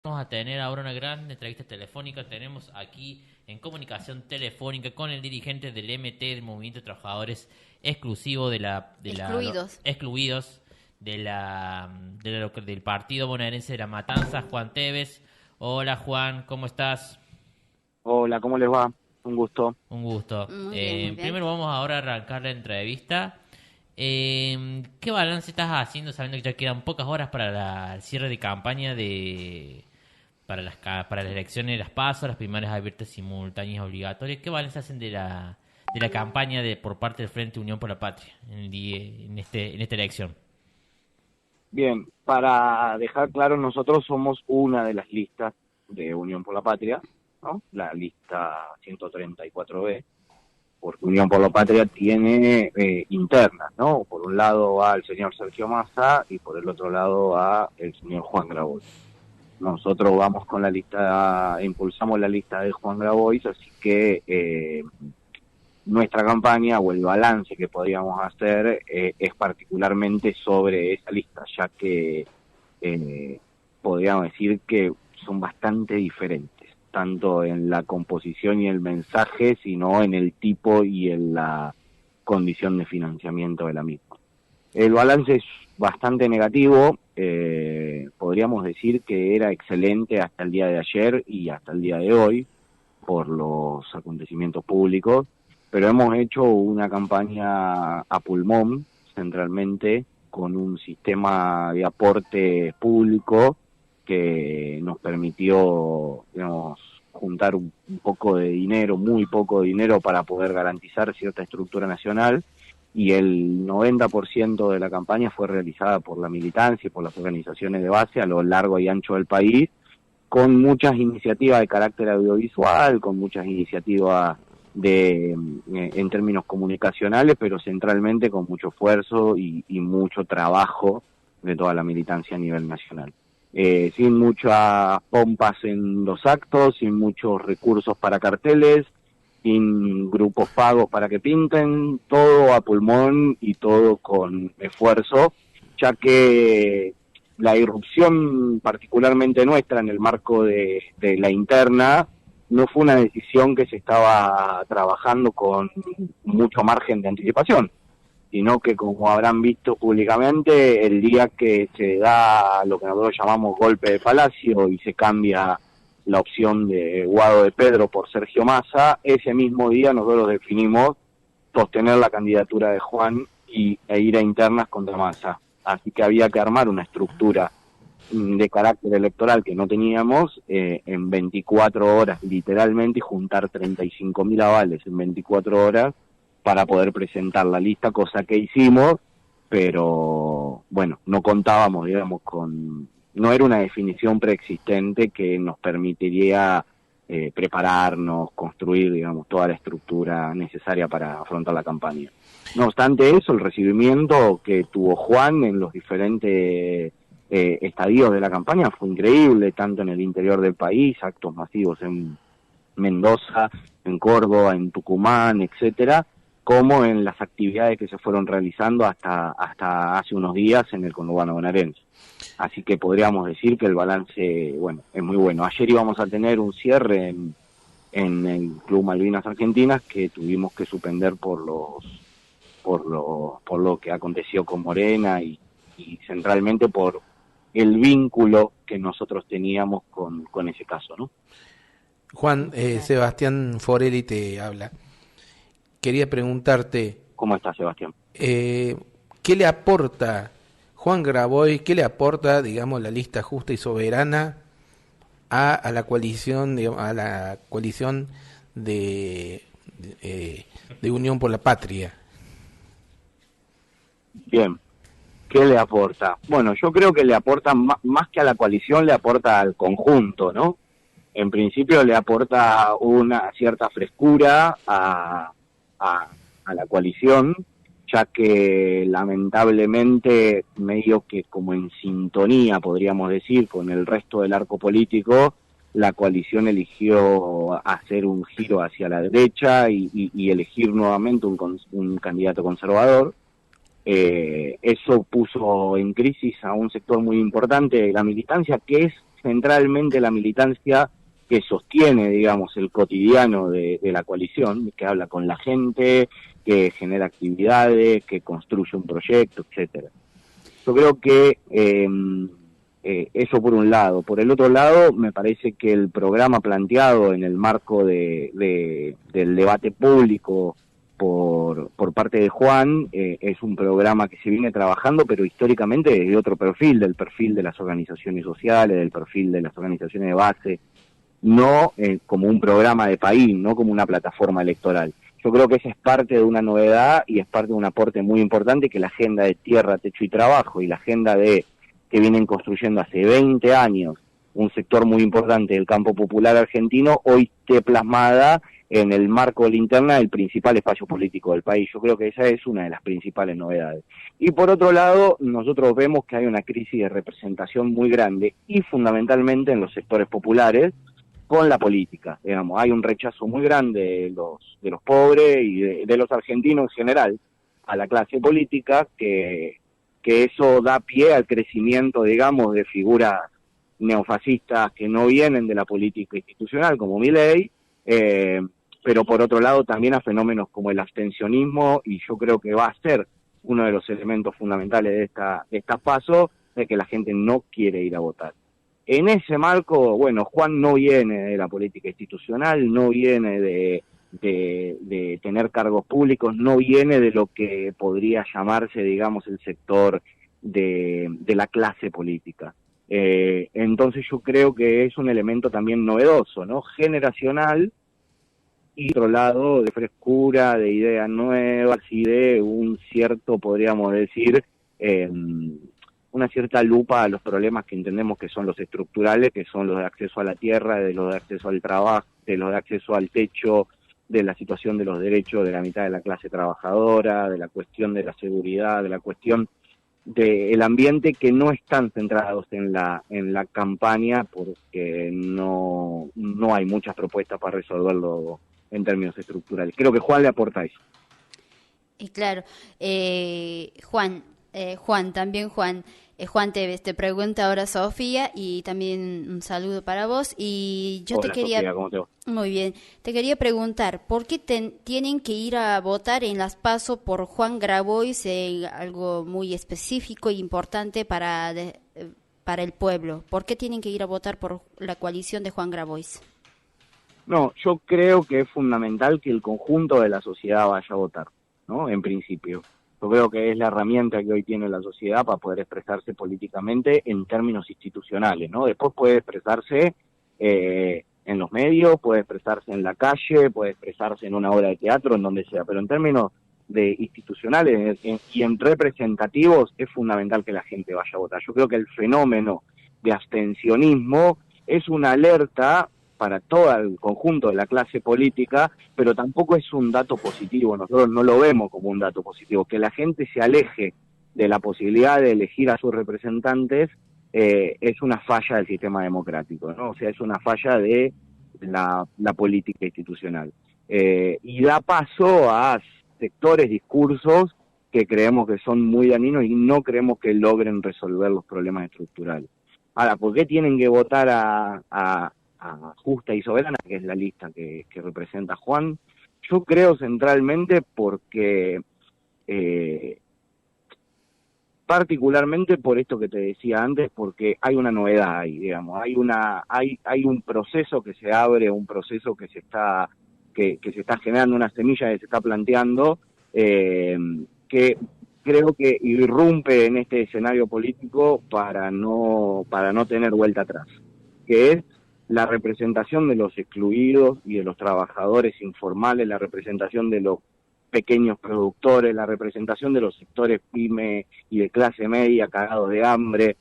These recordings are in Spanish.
Vamos a tener ahora una gran entrevista telefónica. Tenemos aquí en comunicación telefónica con el dirigente del MT, del Movimiento de Trabajadores Exclusivo Excluidos. excluidos del Partido Bonaerense de La Matanza, Juan Tevez. Hola Juan, ¿cómo estás? Hola, ¿cómo les va? Un gusto. Un gusto. Muy bien, muy bien. Primero vamos ahora a arrancar la entrevista. ¿Qué balance estás haciendo sabiendo que ya quedan pocas horas para el cierre de campaña para las elecciones, las PASO, las primarias abiertas simultáneas obligatorias? ¿Qué balance hacen de la campaña por parte del Frente Unión por la Patria en esta elección? Bien, para dejar claro, nosotros somos una de las listas de Unión por la Patria, ¿no? La lista 134B, porque Unión por la Patria tiene internas, ¿no? Por un lado va el señor Sergio Massa y por el otro lado va el señor Juan Grabois. Nosotros vamos con la lista, impulsamos la lista de Juan Grabois, así que nuestra campaña o el balance que podríamos hacer es particularmente sobre esa lista, ya que podríamos decir que son bastante diferentes, tanto en la composición y el mensaje, sino en el tipo y en la condición de financiamiento de la misma. El balance es bastante negativo, podríamos decir que era excelente hasta el día de ayer y hasta el día de hoy, por los acontecimientos públicos, pero hemos hecho una campaña a pulmón, centralmente, con un sistema de aporte público que nos permitió, digamos, juntar un poco de dinero, muy poco dinero, para poder garantizar cierta estructura nacional, y el 90% de la campaña fue realizada por la militancia y por las organizaciones de base a lo largo y ancho del país, con muchas iniciativas de carácter audiovisual, con muchas iniciativas en términos comunicacionales, pero centralmente con mucho esfuerzo y mucho trabajo de toda la militancia a nivel nacional. Sin muchas pompas en los actos, sin muchos recursos para carteles, sin grupos pagos para que pinten, todo a pulmón y todo con esfuerzo, ya que la irrupción particularmente nuestra en el marco de la interna no fue una decisión que se estaba trabajando con mucho margen de anticipación, sino que, como habrán visto públicamente, el día que se da lo que nosotros llamamos golpe de palacio y se cambia la opción de Guado de Pedro por Sergio Massa, ese mismo día nosotros definimos sostener la candidatura de Juan e ir a internas contra Massa. Así que había que armar una estructura de carácter electoral que no teníamos en 24 horas, literalmente, y juntar 35.000 avales en 24 horas para poder presentar la lista, cosa que hicimos, pero bueno, no contábamos, digamos, no era una definición preexistente que nos permitiría prepararnos, construir, digamos, toda la estructura necesaria para afrontar la campaña. No obstante eso, el recibimiento que tuvo Juan en los diferentes estadios de la campaña fue increíble, tanto en el interior del país, actos masivos en Mendoza, en Córdoba, en Tucumán, etcétera, como en las actividades que se fueron realizando hasta hace unos días en el conurbano bonaerense. Así que podríamos decir que el balance, bueno, es muy bueno. Ayer íbamos a tener un cierre en el Club Malvinas Argentinas, que tuvimos que suspender por lo que aconteció con Morena y centralmente por el vínculo que nosotros teníamos con ese caso, ¿no? Juan, Sebastián Forelli te habla. Quería preguntarte, ¿Cómo estás, Sebastián? ¿qué le aporta Juan Grabois, qué le aporta, digamos, la lista justa y soberana a la coalición, digamos, a la coalición de Unión por la Patria? Bien, ¿qué le aporta? Bueno, yo creo que le aporta más que a la coalición, le aporta al conjunto, ¿no? En principio le aporta una cierta frescura a la coalición, ya que lamentablemente, medio que como en sintonía, podríamos decir, con el resto del arco político, la coalición eligió hacer un giro hacia la derecha y elegir nuevamente un candidato conservador. Eso puso en crisis a un sector muy importante de la militancia, que es centralmente la militancia que sostiene, digamos, el cotidiano de la coalición, que habla con la gente, que genera actividades, que construye un proyecto, etcétera. Yo creo que eso por un lado. Por el otro lado, me parece que el programa planteado en el marco del debate público por parte de Juan es un programa que se viene trabajando, pero históricamente desde otro perfil, del perfil de las organizaciones sociales, del perfil de las organizaciones de base, no como un programa de país, no como una plataforma electoral. Yo creo que esa es parte de una novedad y es parte de un aporte muy importante que la agenda de tierra, techo y trabajo y la agenda que vienen construyendo hace 20 años un sector muy importante del campo popular argentino, hoy esté plasmada en el marco de la interna del principal espacio político del país. Yo creo que esa es una de las principales novedades. Y por otro lado, nosotros vemos que hay una crisis de representación muy grande y fundamentalmente en los sectores populares con la política. Digamos, hay un rechazo muy grande de los pobres y de los argentinos en general a la clase política, que eso da pie al crecimiento, digamos, de figuras neofascistas que no vienen de la política institucional, como Milei, pero por otro lado también a fenómenos como el abstencionismo, y yo creo que va a ser uno de los elementos fundamentales de esta PASO, de que la gente no quiere ir a votar. En ese marco, bueno, Juan no viene de la política institucional, no viene de tener cargos públicos, no viene de lo que podría llamarse, digamos, el sector de la clase política. Entonces yo creo que es un elemento también novedoso, ¿no? Generacional, y por otro lado de frescura, de ideas nuevas y de un cierto, podríamos decir, una cierta lupa a los problemas que entendemos que son los estructurales, que son los de acceso a la tierra, de los de acceso al trabajo, de los de acceso al techo, de la situación de los derechos de la mitad de la clase trabajadora, de la cuestión de la seguridad, de la cuestión del ambiente, que no están centrados en la campaña porque no hay muchas propuestas para resolverlo en términos estructurales. Creo que Juan le aporta eso. Y claro, Juan, te pregunta ahora Sofía, y también un saludo para vos. Y yo Hola, Sofía, ¿cómo te va? Muy bien, te quería preguntar, ¿por qué tienen que ir a votar en las PASO por Juan Grabois, algo muy específico e importante para el pueblo? ¿Por qué tienen que ir a votar por la coalición de Juan Grabois? No, yo creo que es fundamental que el conjunto de la sociedad vaya a votar, ¿no? En principio. Yo creo que es la herramienta que hoy tiene la sociedad para poder expresarse políticamente en términos institucionales, ¿no? Después puede expresarse en los medios, puede expresarse en la calle, puede expresarse en una obra de teatro, en donde sea, pero en términos de institucionales y en representativos es fundamental que la gente vaya a votar. Yo creo que el fenómeno de abstencionismo es una alerta para todo el conjunto de la clase política, pero tampoco es un dato positivo, nosotros no lo vemos como un dato positivo. Que la gente se aleje de la posibilidad de elegir a sus representantes es una falla del sistema democrático, ¿no? O sea, es una falla de la política institucional. Y da paso a sectores, discursos que creemos que son muy dañinos y no creemos que logren resolver los problemas estructurales. Ahora, ¿por qué tienen que votar a Justa y Soberana, que es la lista que representa Juan? Yo creo centralmente porque particularmente por esto que te decía antes, porque hay una novedad ahí, digamos, hay un proceso que se abre, un proceso que se está generando, una semilla que se está planteando, que creo que irrumpe en este escenario político para no tener vuelta atrás, que es la representación de los excluidos y de los trabajadores informales, la representación de los pequeños productores, la representación de los sectores pyme y de clase media cagados de hambre,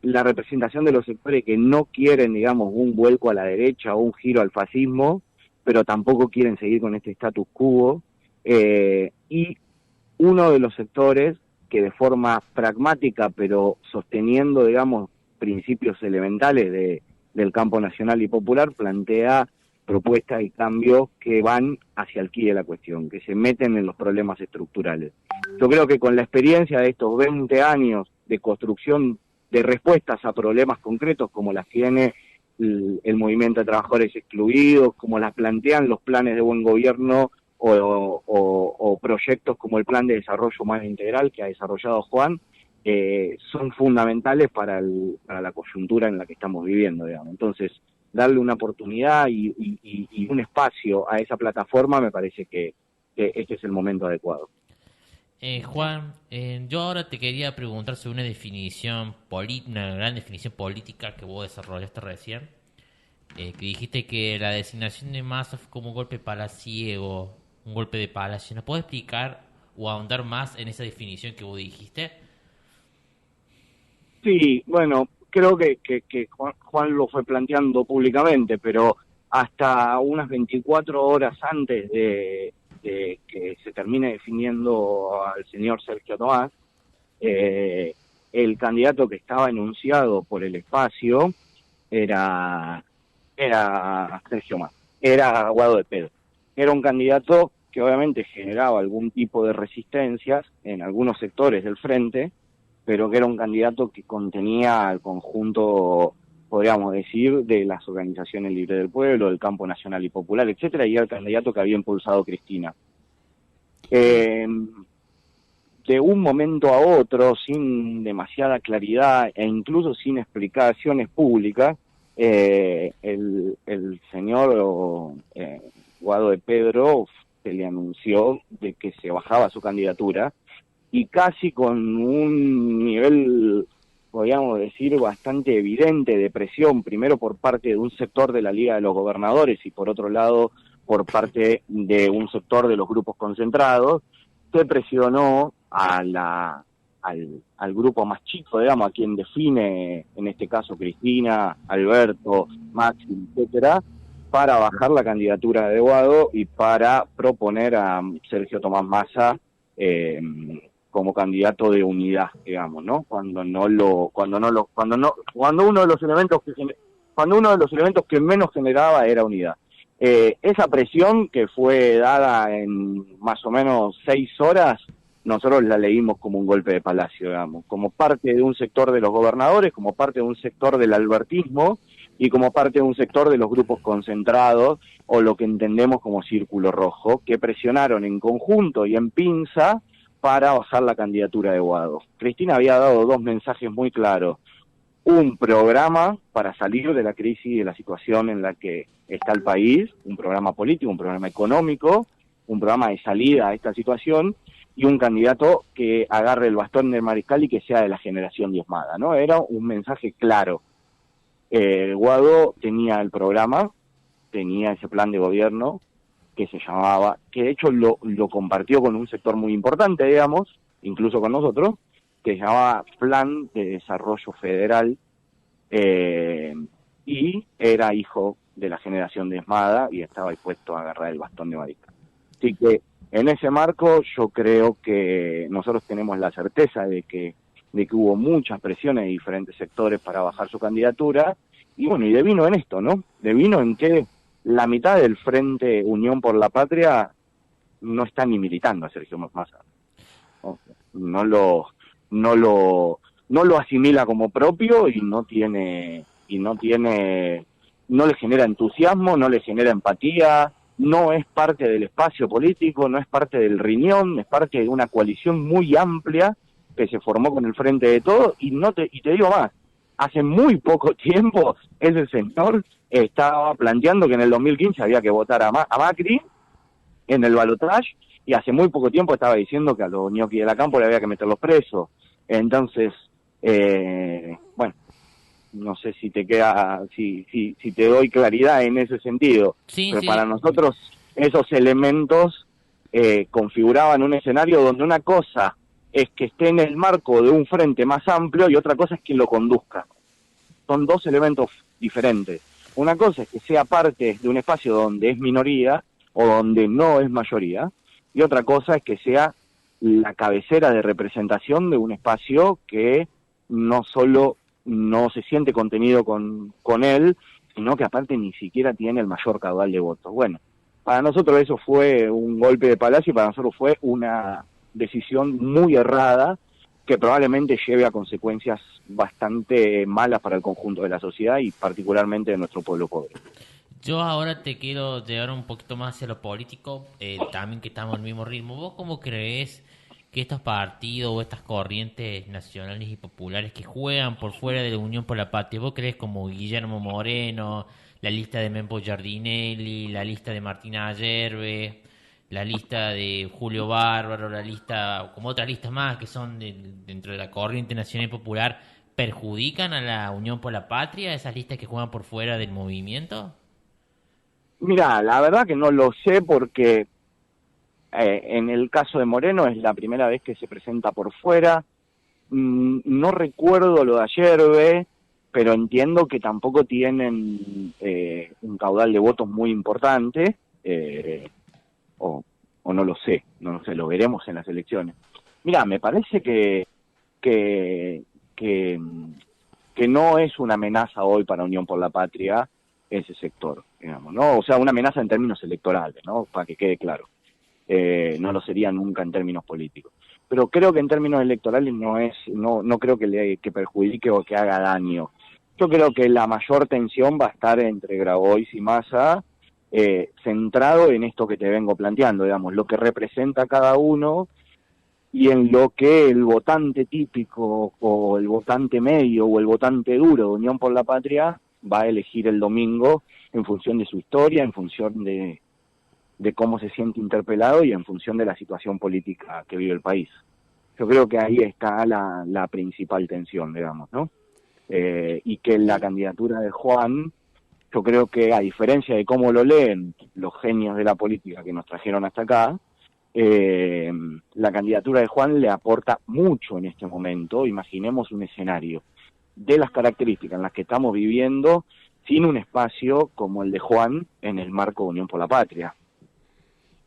la representación de los sectores que no quieren, digamos, un vuelco a la derecha o un giro al fascismo, pero tampoco quieren seguir con este status quo, y uno de los sectores que de forma pragmática, pero sosteniendo, digamos, principios elementales del campo nacional y popular, plantea propuestas y cambios que van hacia el quid de la cuestión, que se meten en los problemas estructurales. Yo creo que con la experiencia de estos 20 años de construcción de respuestas a problemas concretos como las tiene el movimiento de trabajadores excluidos, como las plantean los planes de buen gobierno o proyectos como el Plan de Desarrollo Humano Integral que ha desarrollado Juan, son fundamentales para la coyuntura en la que estamos viviendo, digamos. Entonces, darle una oportunidad y un espacio a esa plataforma me parece que este es el momento adecuado. Juan, yo ahora te quería preguntar sobre una definición una gran definición política que vos desarrollaste recién, que dijiste que la designación de Massa fue como un golpe palaciego, un golpe de palacio. ¿Nos puedes explicar o ahondar más en esa definición que vos dijiste? Sí, bueno, creo que Juan lo fue planteando públicamente, pero hasta unas 24 horas antes de que se termine definiendo al señor Sergio Tomás, el candidato que estaba enunciado por el espacio era Sergio Massa, era Guado de Pedro. Era un candidato que obviamente generaba algún tipo de resistencias en algunos sectores del frente, pero que era un candidato que contenía al conjunto, podríamos decir, de las organizaciones libres del pueblo, del campo nacional y popular, etcétera, y era el candidato que había impulsado Cristina. De un momento a otro, sin demasiada claridad e incluso sin explicaciones públicas, el señor Guado de Pedro se le anunció de que se bajaba su candidatura, y casi con un nivel, podríamos decir, bastante evidente de presión, primero por parte de un sector de la Liga de los Gobernadores y por otro lado por parte de un sector de los grupos concentrados, se presionó al grupo más chico, digamos, a quien define, en este caso Cristina, Alberto, Maxi, etcétera, para bajar la candidatura de Guado y para proponer a Sergio Tomás Massa como candidato de unidad, digamos, ¿no? Cuando uno de los elementos que menos generaba era unidad. Esa presión que fue dada en más o menos 6 horas, nosotros la leímos como un golpe de palacio, digamos, como parte de un sector de los gobernadores, como parte de un sector del albertismo y como parte de un sector de los grupos concentrados o lo que entendemos como círculo rojo, que presionaron en conjunto y en pinza para bajar la candidatura de Guado. Cristina había dado 2 mensajes muy claros: un programa para salir de la crisis y de la situación en la que está el país, un programa político, un programa económico, un programa de salida a esta situación, y un candidato que agarre el bastón del mariscal y que sea de la generación diezmada, ¿no? Era un mensaje claro. Guado tenía el programa, tenía ese plan de gobierno que se llamaba, que de hecho lo compartió con un sector muy importante, digamos, incluso con nosotros, que se llamaba Plan de Desarrollo Federal, y era hijo de la generación diezmada y estaba dispuesto a agarrar el bastón de mariscal. Así que en ese marco yo creo que nosotros tenemos la certeza de que hubo muchas presiones de diferentes sectores para bajar su candidatura, y bueno, y devino en esto, ¿no? Devino en que la mitad del Frente Unión por la Patria no está ni militando a Sergio Massa. No lo asimila como propio y no le genera entusiasmo, no le genera empatía, no es parte del espacio político, no es parte del riñón, es parte de una coalición muy amplia que se formó con el Frente de Todos, y te digo más, hace muy poco tiempo ese señor estaba planteando que en el 2015 había que votar a Macri en el balotaje, y hace muy poco tiempo estaba diciendo que a los ñoquis de la Campo le había que meterlos presos. Entonces, bueno, no sé si te queda, si te doy claridad en ese sentido, Sí, pero sí. para nosotros esos elementos configuraban un escenario donde una cosa es que esté en el marco de un frente más amplio y otra cosa es que lo conduzca. Son 2 elementos diferentes. Una cosa es que sea parte de un espacio donde es minoría o donde no es mayoría, y otra cosa es que sea la cabecera de representación de un espacio que no solo no se siente contenido con él, sino que aparte ni siquiera tiene el mayor caudal de votos. Bueno, para nosotros eso fue un golpe de palacio y para nosotros fue una decisión muy errada, que probablemente lleve a consecuencias bastante malas para el conjunto de la sociedad y particularmente de nuestro pueblo pobre. Yo ahora te quiero llevar un poquito más hacia lo político, también que estamos al mismo ritmo. ¿Vos cómo crees que estos partidos o estas corrientes nacionales y populares que juegan por fuera de la Unión por la Patria, vos crees como Guillermo Moreno, la lista de Mempo Giardinelli, la lista de Martina Ayerbe, la lista de Julio Bárbaro, la lista, como otras listas más que son dentro de la corriente nacional y popular, perjudican a la Unión por la Patria, esas listas que juegan por fuera del movimiento? Mira, la verdad que no lo sé porque en el caso de Moreno es la primera vez que se presenta por fuera. No recuerdo lo de Ayerbe, pero entiendo que tampoco tienen un caudal de votos muy importante, o no lo sé, lo veremos en las elecciones. Mira, me parece que no es una amenaza hoy para Unión por la Patria ese sector, digamos, ¿no? O sea, una amenaza en términos electorales, ¿no? Para que quede claro. No lo sería nunca en términos políticos. Pero creo que en términos electorales no creo que perjudique o que haga daño. Yo creo que la mayor tensión va a estar entre Grabois y Massa, centrado en esto que te vengo planteando, digamos, lo que representa cada uno y en lo que el votante típico o el votante medio o el votante duro de Unión por la Patria va a elegir el domingo en función de su historia, en función de cómo se siente interpelado y en función de la situación política que vive el país. Yo creo que ahí está la principal tensión, digamos, ¿no? Y que la candidatura de Juan, yo creo que a diferencia de cómo lo leen los genios de la política que nos trajeron hasta acá, la candidatura de Juan le aporta mucho en este momento. Imaginemos un escenario de las características en las que estamos viviendo sin un espacio como el de Juan en el marco de Unión por la Patria.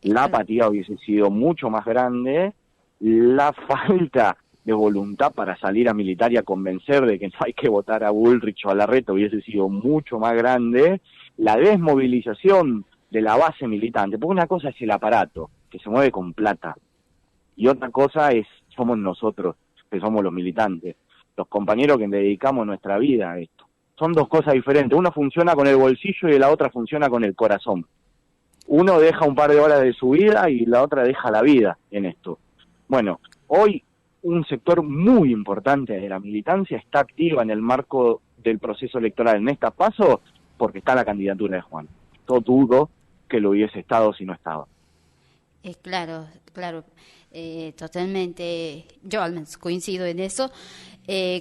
La apatía hubiese sido mucho más grande, la falta de voluntad para salir a militar y a convencer de que no hay que votar a Bullrich o a Larreta hubiese sido mucho más grande, la desmovilización de la base militante, porque una cosa es el aparato, que se mueve con plata, y otra cosa somos nosotros, que somos los militantes, los compañeros que dedicamos nuestra vida a esto. Son dos cosas diferentes, una funciona con el bolsillo y la otra funciona con el corazón. Uno deja un par de horas de su vida y la otra deja la vida en esto. Bueno, hoy un sector muy importante de la militancia está activa en el marco del proceso electoral en esta PASO porque está la candidatura de Juan. Yo dudo que lo hubiese estado si no estaba. Claro, totalmente. Yo al menos coincido en eso.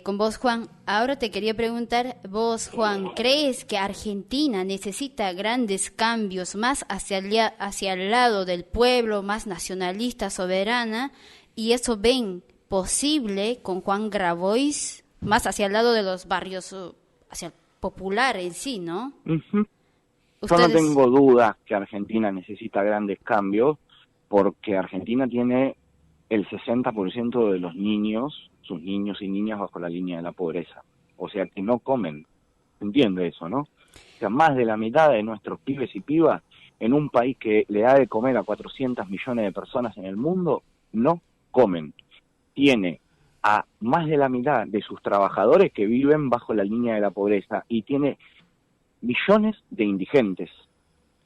Con vos, Juan. Ahora te quería preguntar, vos, Juan, ¿crees que Argentina necesita grandes cambios más hacia el lado del pueblo, más nacionalista, soberana? ¿Y eso ven posible con Juan Grabois, más hacia el lado de los barrios, hacia el popular en sí, ¿no? Uh-huh. Yo no tengo dudas que Argentina necesita grandes cambios, porque Argentina tiene el 60% de los niños, sus niños y niñas bajo la línea de la pobreza. O sea, que no comen. ¿Entiende eso, no? O sea, más de la mitad de nuestros pibes y pibas en un país que le da de comer a 400 millones de personas en el mundo, no comen. Tiene a más de la mitad de sus trabajadores que viven bajo la línea de la pobreza y tiene millones de indigentes.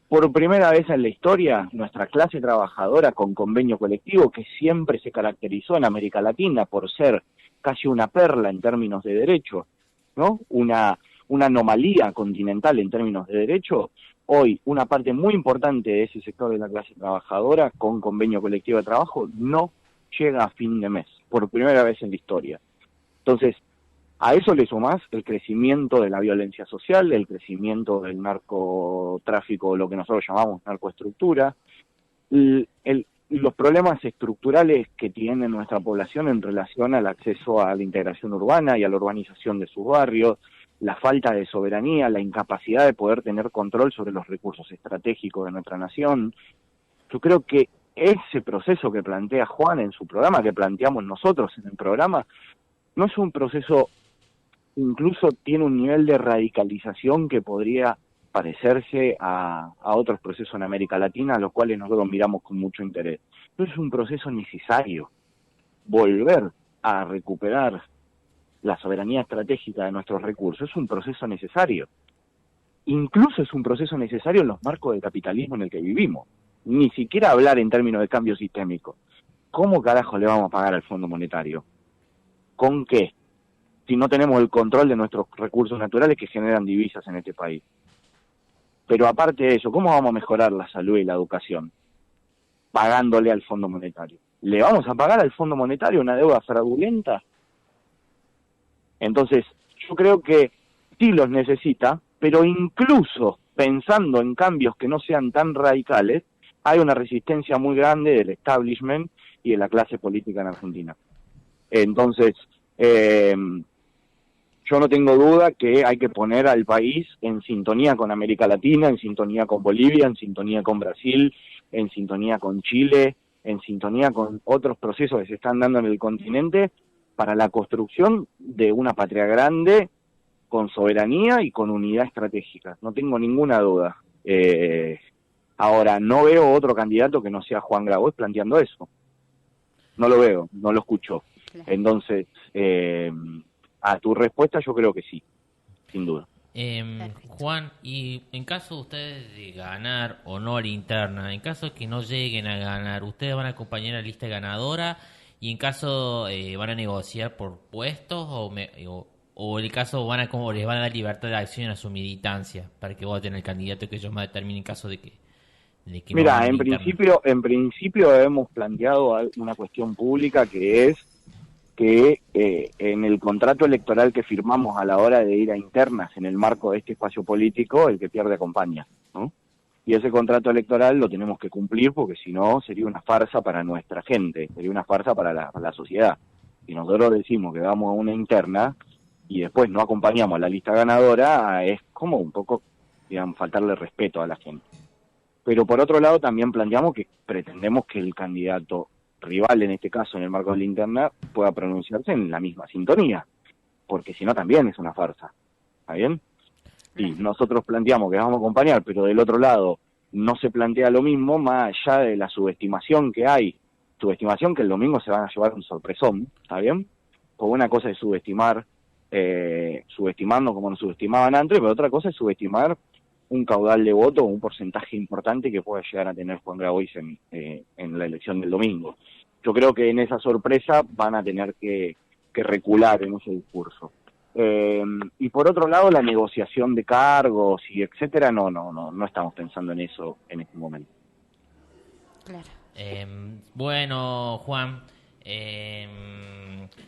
Por primera vez en la historia, nuestra clase trabajadora con convenio colectivo, que siempre se caracterizó en América Latina por ser casi una perla en términos de derecho, ¿no? Una anomalía continental en términos de derecho, hoy una parte muy importante de ese sector de la clase trabajadora con convenio colectivo de trabajo no llega a fin de mes, por primera vez en la historia. Entonces, a eso le sumás el crecimiento de la violencia social, el crecimiento del narcotráfico, lo que nosotros llamamos narcoestructura, los problemas estructurales que tiene nuestra población en relación al acceso a la integración urbana y a la urbanización de sus barrios, la falta de soberanía, la incapacidad de poder tener control sobre los recursos estratégicos de nuestra nación. Yo creo que ese proceso que plantea Juan en su programa, que planteamos nosotros en el programa, no es un proceso, incluso tiene un nivel de radicalización que podría parecerse a otros procesos en América Latina, a los cuales nosotros miramos con mucho interés. Pero es un proceso necesario. Volver a recuperar la soberanía estratégica de nuestros recursos es un proceso necesario. Incluso es un proceso necesario en los marcos del capitalismo en el que vivimos. Ni siquiera hablar en términos de cambio sistémico. ¿Cómo carajo le vamos a pagar al Fondo Monetario? ¿Con qué? Si no tenemos el control de nuestros recursos naturales que generan divisas en este país. Pero aparte de eso, ¿cómo vamos a mejorar la salud y la educación? Pagándole al Fondo Monetario. ¿Le vamos a pagar al Fondo Monetario una deuda fraudulenta? Entonces, yo creo que sí los necesita, pero incluso pensando en cambios que no sean tan radicales, hay una resistencia muy grande del establishment y de la clase política en Argentina. Entonces, yo no tengo duda que hay que poner al país en sintonía con América Latina, en sintonía con Bolivia, en sintonía con Brasil, en sintonía con Chile, en sintonía con otros procesos que se están dando en el continente para la construcción de una patria grande con soberanía y con unidad estratégica. No tengo ninguna duda. Ahora, no veo otro candidato que no sea Juan Grabois planteando eso. No lo veo, no lo escucho. Entonces, a tu respuesta yo creo que sí, sin duda. Juan, y en caso de ustedes de ganar o no la interna, en caso de que no lleguen a ganar, ¿ustedes van a acompañar a la lista ganadora? Y en caso van a negociar por puestos o en el caso les van a dar libertad de acción a su militancia para que voten el candidato que ellos más determinen en caso de que mira, no en principio hemos planteado una cuestión pública que es que en el contrato electoral que firmamos a la hora de ir a internas en el marco de este espacio político, el que pierde acompaña, ¿no? Y ese contrato electoral lo tenemos que cumplir porque si no sería una farsa para nuestra gente, sería una farsa para la sociedad. Si nosotros decimos que vamos a una interna y después no acompañamos a la lista ganadora, es como un poco, digamos, faltarle respeto a la gente. Pero por otro lado también planteamos que pretendemos que el candidato rival, en este caso en el marco de la interna, pueda pronunciarse en la misma sintonía, porque si no también es una farsa. ¿Está bien? Y nosotros planteamos que vamos a acompañar, pero del otro lado no se plantea lo mismo, más allá de la subestimación que hay, subestimación que el domingo se van a llevar un sorpresón, ¿está bien? Porque una cosa es subestimar, subestimando como nos subestimaban antes, pero otra cosa es subestimar un caudal de votos, un porcentaje importante que pueda llegar a tener Juan Grabois en la elección del domingo. Yo creo que en esa sorpresa van a tener que recular en ese discurso. Y por otro lado, la negociación de cargos y etcétera, no estamos pensando en eso en este momento. Claro. Bueno, Juan,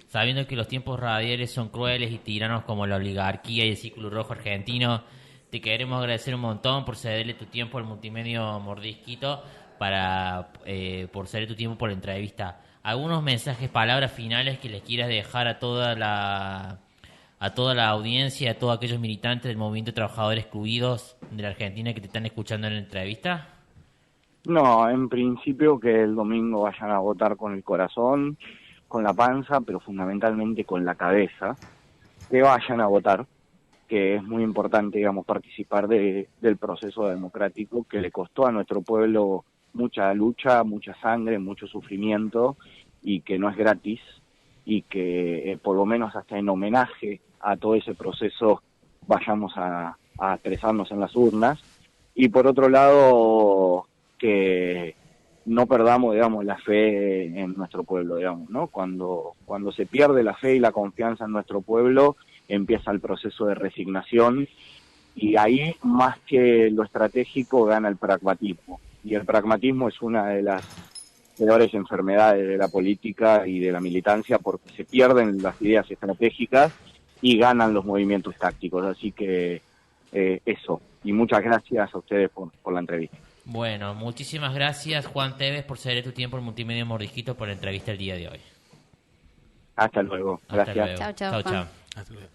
sabiendo que los tiempos radiales son crueles y tiranos como la oligarquía y el círculo rojo argentino, te queremos agradecer un montón por cederle tu tiempo al Multimedio Mordisquito, por ceder tu tiempo por la entrevista. ¿Algunos mensajes, palabras finales que les quieras dejar a toda la audiencia, a todos aquellos militantes del movimiento de trabajadores excluidos de la Argentina que te están escuchando en la entrevista? No, en principio que el domingo vayan a votar con el corazón, con la panza, pero fundamentalmente con la cabeza, que vayan a votar, que es muy importante, digamos, participar del proceso democrático que le costó a nuestro pueblo mucha lucha, mucha sangre, mucho sufrimiento, y que no es gratis, y que por lo menos hasta en homenaje a todo ese proceso vayamos a expresarnos en las urnas. Y por otro lado, que no perdamos, digamos, la fe en nuestro pueblo, digamos, ¿no? Cuando se pierde la fe y la confianza en nuestro pueblo, empieza el proceso de resignación, y ahí, más que lo estratégico, gana el pragmatismo. Y el pragmatismo es una de las peores enfermedades de la política y de la militancia, porque se pierden las ideas estratégicas y ganan los movimientos tácticos. Así que eso. Y muchas gracias a ustedes por la entrevista. Bueno, muchísimas gracias, Juan Tevez, por ceder tu tiempo en Multimedia Mordisquito por la entrevista el día de hoy. Hasta luego. Gracias. Hasta luego. Chao, Chao. Hasta luego.